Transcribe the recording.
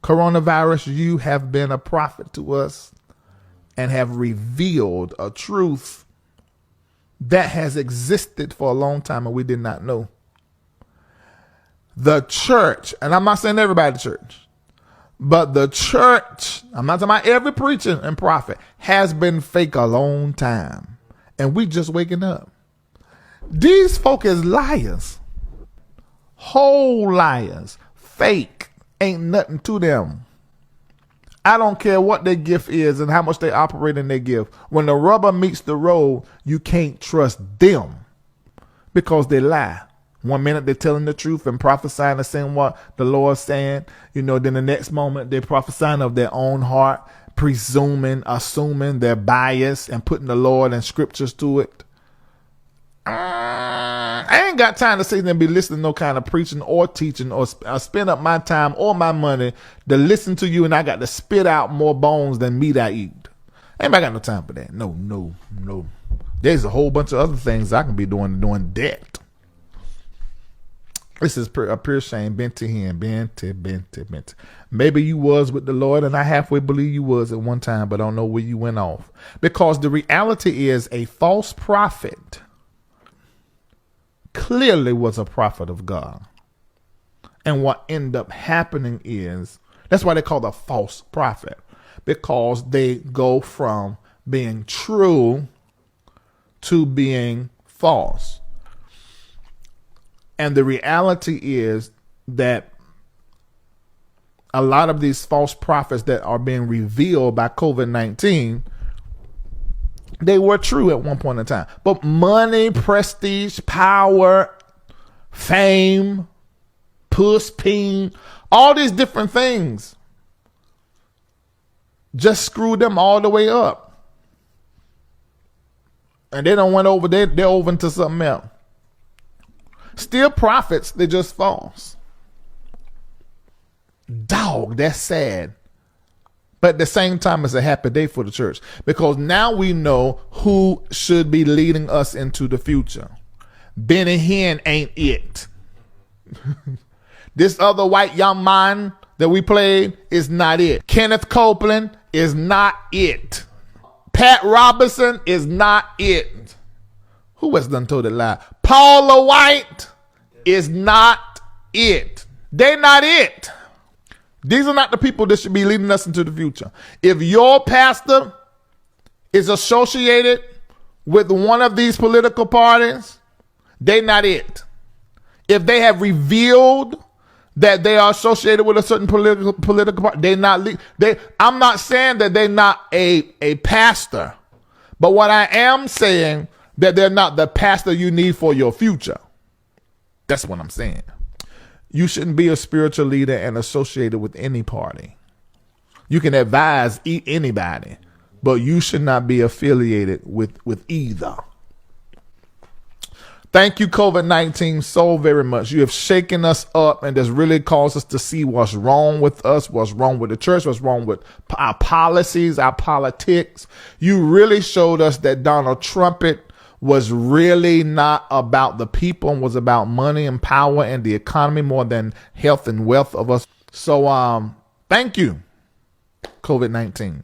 Coronavirus, you have been a prophet to us and have revealed a truth that has existed for a long time and we did not know. The church, and I'm not saying everybody in the church, but the church, I'm not talking about every preacher and prophet, has been fake a long time. And we just waking up. These folk is liars. Whole liars. Fake. Ain't nothing to them. I don't care what their gift is and how much they operate in their gift. When the rubber meets the road, you can't trust them because they lie. 1 minute they're telling the truth and prophesying and saying what the Lord's saying. Then the next moment they're prophesying of their own heart, assuming their bias and putting the Lord and scriptures to it. I ain't got time to sit there and be listening to no kind of preaching or teaching or spend up my time or my money to listen to you and I got to spit out more bones than meat I eat. Ain't I got no time for that. No. There's a whole bunch of other things I can be doing that. This is a pure shame. Benty. Maybe you was with the Lord and I halfway believe you was at one time, but I don't know where you went off. Because the reality is a false prophet clearly was a prophet of God. And what ended up happening is, that's why they call it a false prophet, because they go from being true to being false. And the reality is that a lot of these false prophets that are being revealed by COVID-19, they were true at one point in time. But money, prestige, power, fame, peen, all these different things just screwed them all the way up. And they don't went over, they're over into something else. Still prophets, they're just false. Dog, that's sad. But at the same time, it's a happy day for the church because now we know who should be leading us into the future. Benny Hinn ain't it. This other white young man that we played is not it. Kenneth Copeland is not it. Pat Robertson is not it. Who has done told a lie? Paula White is not it. They're not it. These are not the people that should be leading us into the future. If your pastor is associated with one of these political parties, they're not it. If they have revealed that they are associated with a certain political party, they're not. I'm not saying that they're not a pastor, but what I am saying that they're not the pastor you need for your future. That's what I'm saying. You shouldn't be a spiritual leader and associated with any party. You can advise anybody, but you should not be affiliated with either. Thank you, COVID-19, so very much. You have shaken us up and has really caused us to see what's wrong with us, what's wrong with the church, what's wrong with our policies, our politics. You really showed us that Donald Trump was really not about the people and was about money and power and the economy more than health and wealth of us. So thank you, COVID-19.